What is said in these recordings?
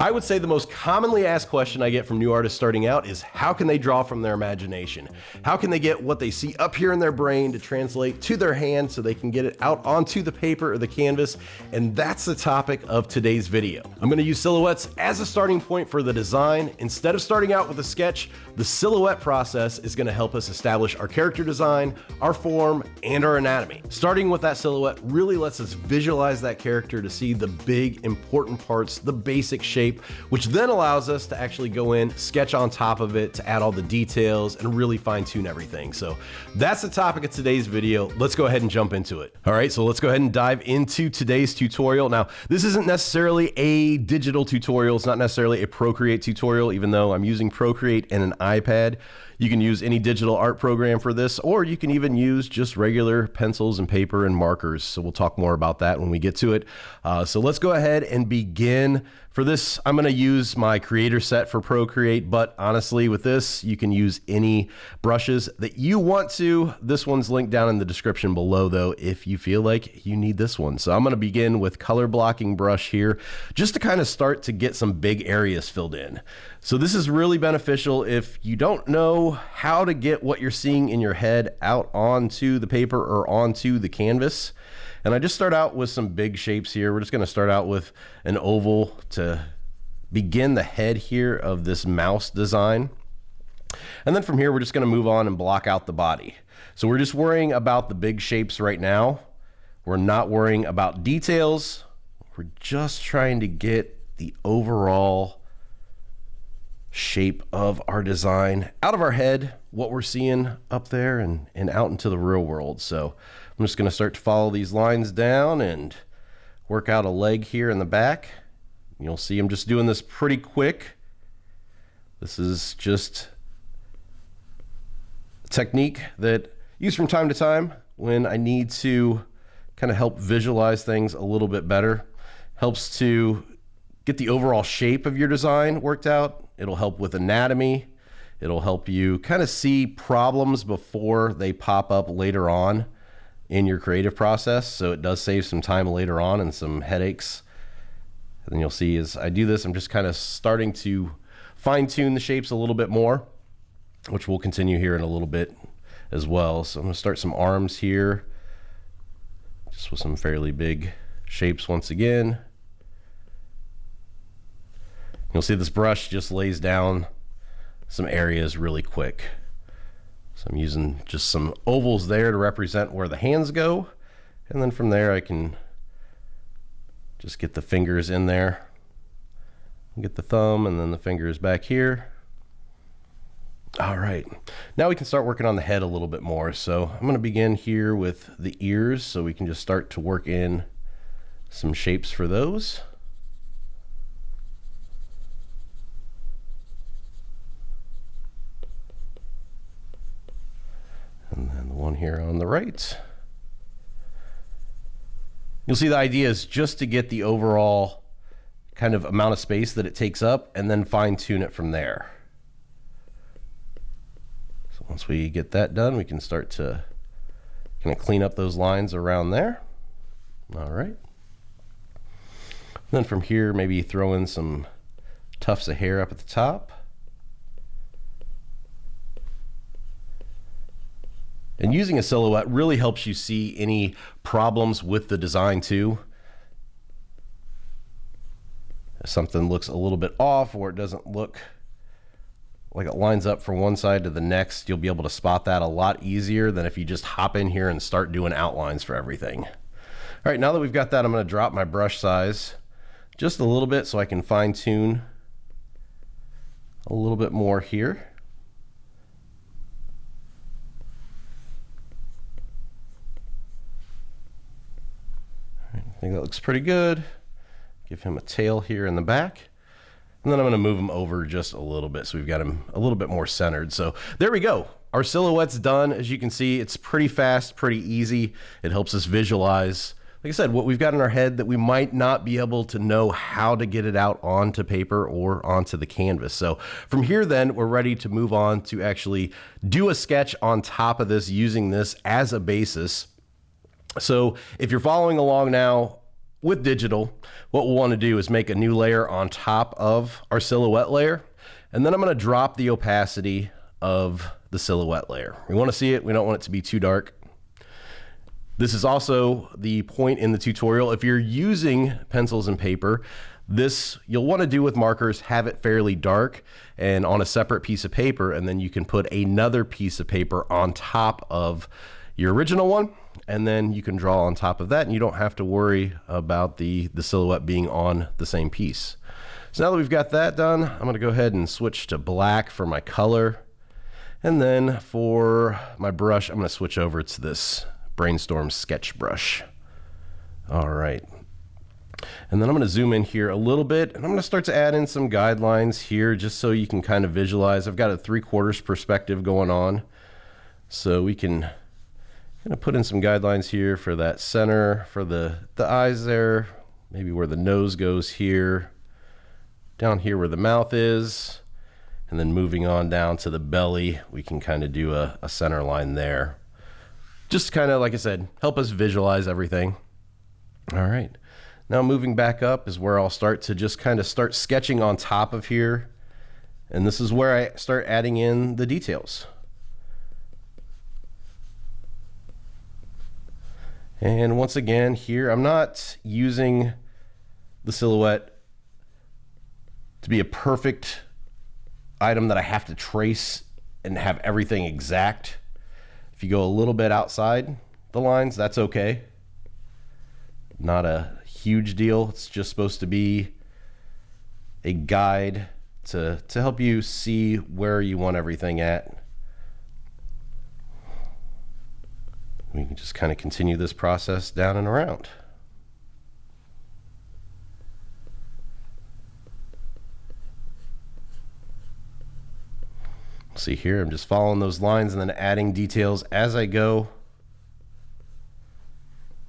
I would say the most commonly asked question I get from new artists starting out is how can they draw from their imagination? How can they get what they see up here in their brain to translate to their hand so they can get it out onto the paper or the canvas? And that's the topic of today's video. I'm going to use silhouettes as a starting point for the design. Instead of starting out with a sketch, the silhouette process is going to help us establish our character design, our form, and our anatomy. Starting with that silhouette really lets us visualize that character to see the big important parts, the basic shape, which then allows us to actually go in, sketch on top of it to add all the details and really fine tune everything. So that's the topic of today's video. Let's go ahead and jump into it. All right, so let's go ahead and dive into today's tutorial. Now, this isn't necessarily a digital tutorial. It's not necessarily a Procreate tutorial, even though I'm using Procreate and an iPad. You can use any digital art program for this, or you can even use just regular pencils and paper and markers. So we'll talk more about that when we get to it. So let's go ahead and begin. For this, I'm going to use my creator set for Procreate, but honestly with this, you can use any brushes that you want to. This one's linked down in the description below though, if you feel like you need this one. So I'm going to begin with color blocking brush here, just to kind of start to get some big areas filled in. So this is really beneficial if you don't know how to get what you're seeing in your head out onto the paper or onto the canvas. And I just start out with some big shapes here. We're just going to start out with an oval to begin the head here of this mouse design. And then from here, we're just going to move on and block out the body. So we're just worrying about the big shapes right now. We're not worrying about details. We're just trying to get the overall shape of our design out of our head, what we're seeing up there and out into the real world. So I'm just going to start to follow these lines down and work out a leg here in the back. You'll see I'm just doing this pretty quick. This is just a technique that I use from time to time when I need to kind of help visualize things a little bit better. Helps to get the overall shape of your design worked out. It'll help with anatomy. It'll help you kind of see problems before they pop up later on in your creative process. So it does save some time later on and some headaches. And then you'll see as I do this, I'm just kind of starting to fine tune the shapes a little bit more, which we'll continue here in a little bit as well. So I'm going to start some arms here, just with some fairly big shapes once again. You'll see this brush just lays down some areas really quick. So I'm using just some ovals there to represent where the hands go. And then from there, I can just get the fingers in there. Get the thumb and then the fingers back here. All right, now we can start working on the head a little bit more. So I'm going to begin here with the ears so we can just start to work in some shapes for those. And then the one here on the right. You'll see the idea is just to get the overall kind of amount of space that it takes up and then fine tune it from there. So once we get that done, we can start to kind of clean up those lines around there. All right. Then from here, maybe throw in some tufts of hair up at the top. And using a silhouette really helps you see any problems with the design too. If something looks a little bit off or it doesn't look like it lines up from one side to the next, you'll be able to spot that a lot easier than if you just hop in here and start doing outlines for everything. All right, now that we've got that, I'm going to drop my brush size just a little bit so I can fine tune a little bit more here. I think that looks pretty good. Give him a tail here in the back. And then I'm going to move him over just a little bit so we've got him a little bit more centered. So there we go. Our silhouette's done. As you can see, it's pretty fast, pretty easy. It helps us visualize, like I said, what we've got in our head that we might not be able to know how to get it out onto paper or onto the canvas. So from here then, we're ready to move on to actually do a sketch on top of this using this as a basis. So if you're following along now, with digital, what we'll want to do is make a new layer on top of our silhouette layer. And then I'm going to drop the opacity of the silhouette layer. We want to see it. We don't want it to be too dark. This is also the point in the tutorial. If you're using pencils and paper, this you'll want to do with markers, have it fairly dark and on a separate piece of paper, and then you can put another piece of paper on top of your original one, and then you can draw on top of that, and you don't have to worry about the silhouette being on the same piece. So now that we've got that done, I'm going to go ahead and switch to black for my color. And then for my brush, I'm going to switch over to this Brainstorm sketch brush. All right. And then I'm going to zoom in here a little bit, and I'm going to start to add in some guidelines here just so you can kind of visualize. I've got a 3/4 perspective going on. So we can kind of put in some guidelines here for that center, for the eyes there, maybe where the nose goes here, down here where the mouth is, and then moving on down to the belly, we can kind of do a center line there. Just kind of, like I said, help us visualize everything. All right. Now moving back up is where I'll start to just kind of start sketching on top of here. And this is where I start adding in the details. And once again here, I'm not using the silhouette to be a perfect item that I have to trace and have everything exact. If you go a little bit outside the lines, that's okay. Not a huge deal. It's just supposed to be a guide to help you see where you want everything at. We can just kind of continue this process down and around. See here, I'm just following those lines and then adding details as I go.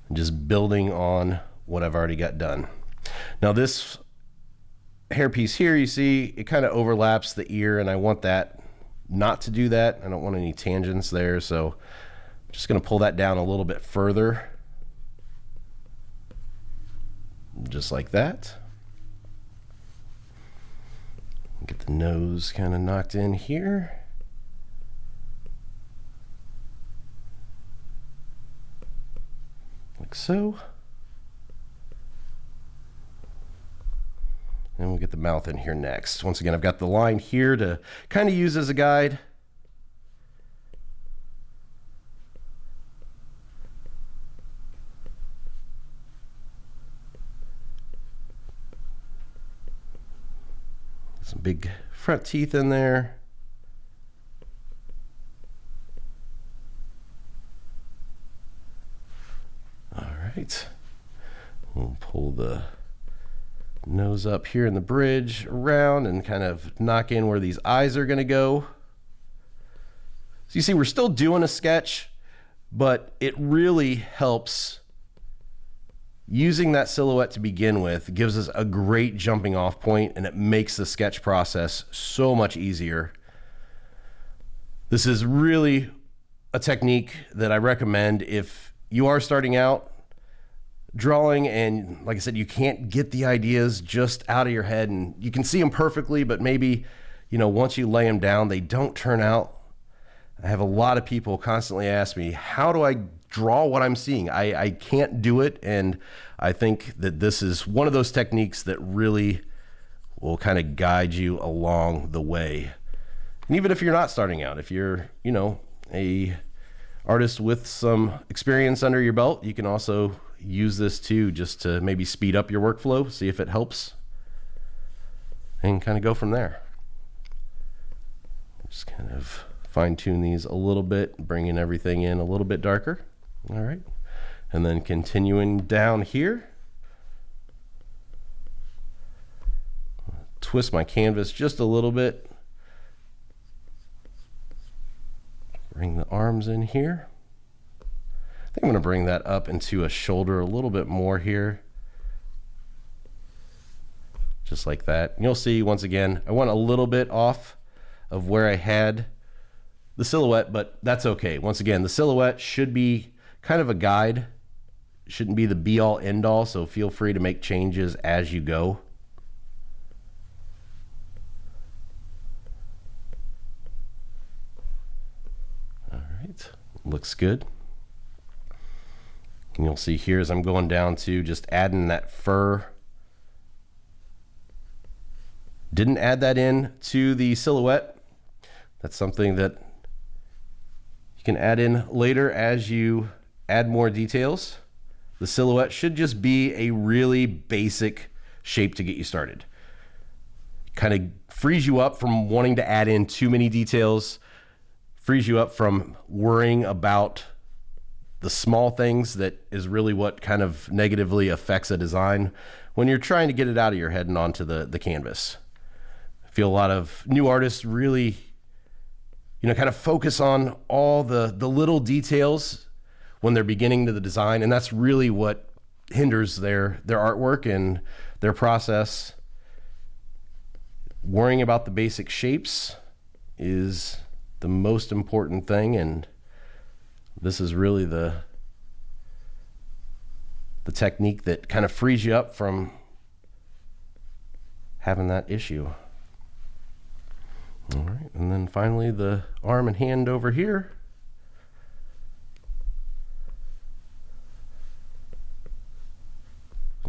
And just building on what I've already got done. Now this hairpiece here, you see, it kind of overlaps the ear, and I want that not to do that. I don't want any tangents there, so I'm just going to pull that down a little bit further. Just like that. Get the nose kind of knocked in here. Like so. And we'll get the mouth in here next. Once again, I've got the line here to kind of use as a guide. Some big front teeth in there. All right. We'll pull the nose up here in the bridge around and kind of knock in where these eyes are going to go. So you see, we're still doing a sketch, but it really helps. Using that silhouette to begin with gives us a great jumping off point, and it makes the sketch process so much easier. This is really a technique that I recommend if you are starting out drawing and, like I said, you can't get the ideas just out of your head, and you can see them perfectly, but maybe, you know, once you lay them down, they don't turn out. I have a lot of people constantly ask me, how do I draw what I'm seeing? I can't do it, and I think that this is one of those techniques that really will kind of guide you along the way. And even if you're not starting out, if you're, you know, a artist with some experience under your belt, you can also use this too, just to maybe speed up your workflow, see if it helps, and kind of go from there. Just kind of fine tune these a little bit, bringing everything in a little bit darker. All right. And then continuing down here, twist my canvas just a little bit. Bring the arms in here. I think I'm going to bring that up into a shoulder a little bit more here. Just like that. And you'll see, once again, I went a little bit off of where I had the silhouette, but that's okay. Once again, the silhouette should be kind of a guide shouldn't be the be all end all, so feel free to make changes as you go. All right, looks good. And you'll see here as I'm going down to just adding that fur. Didn't add that in to the silhouette. That's something that you can add in later as you add more details. The silhouette should just be a really basic shape to get you started. Kind of frees you up from wanting to add in too many details, frees you up from worrying about the small things that is really what kind of negatively affects a design when you're trying to get it out of your head and onto the canvas. I feel a lot of new artists really, kind of focus on all the little details when they're beginning to the design, and that's really what hinders their artwork and their process. Worrying about the basic shapes is the most important thing, and this is really the technique that kind of frees you up from having that issue. All right, and then finally the arm and hand over here.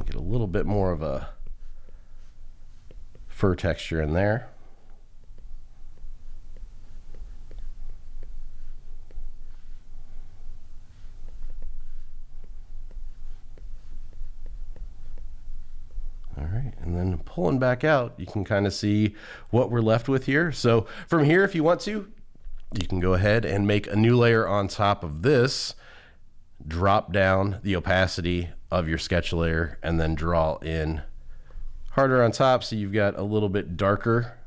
Get a little bit more of a fur texture in there. All right, and then pulling back out, you can kind of see what we're left with here. So from here, if you want to, you can go ahead and make a new layer on top of this, drop down the opacity of your sketch layer, and then draw in harder on top so you've got a little bit darker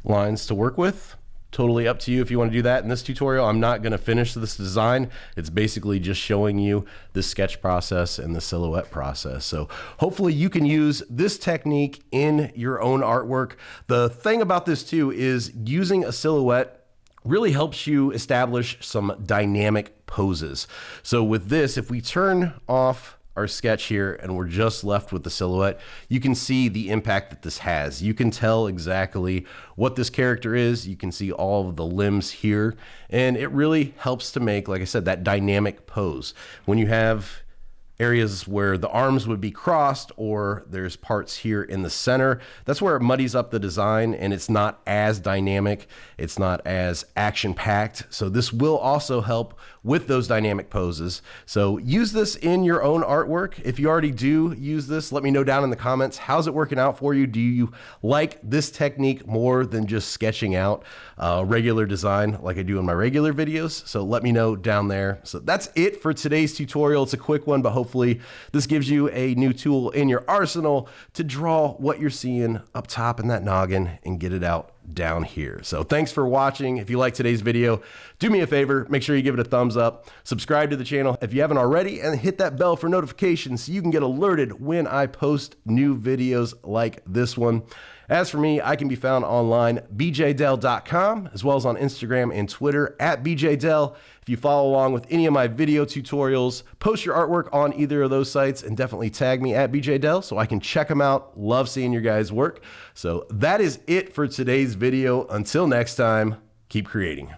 lines to work with. Totally up to you if you want to do that. In this tutorial, I'm not going to finish this design. It's basically just showing you the sketch process and the silhouette process. So hopefully you can use this technique in your own artwork. The thing about this too is using a silhouette really helps you establish some dynamic poses. So with this, if we turn off our sketch here and we're just left with the silhouette, you can see the impact that this has. You can tell exactly what this character is. You can see all of the limbs here, and it really helps to make, like I said, that dynamic pose. When you have areas where the arms would be crossed or there's parts here in the center, that's where it muddies up the design and it's not as dynamic, it's not as action-packed. So this will also help with those dynamic poses. So use this in your own artwork. If you already do use this, let me know down in the comments. How's it working out for you? Do you like this technique more than just sketching out regular design like I do in my regular videos? So let me know down there. So that's it for today's tutorial. It's a quick one, but hopefully this gives you a new tool in your arsenal to draw what you're seeing up top in that noggin and get it out down here. So thanks for watching. If you like today's video, do me a favor, make sure you give it a thumbs up, subscribe to the channel if you haven't already, and hit that bell for notifications so you can get alerted when I post new videos like this one. As for me, I can be found online, bjdell.com, as well as on Instagram and Twitter at bjdell. If you follow along with any of my video tutorials, post your artwork on either of those sites and definitely tag me at bjdell so I can check them out. Love seeing your guys' work. So that is it for today's video. Until next time, keep creating.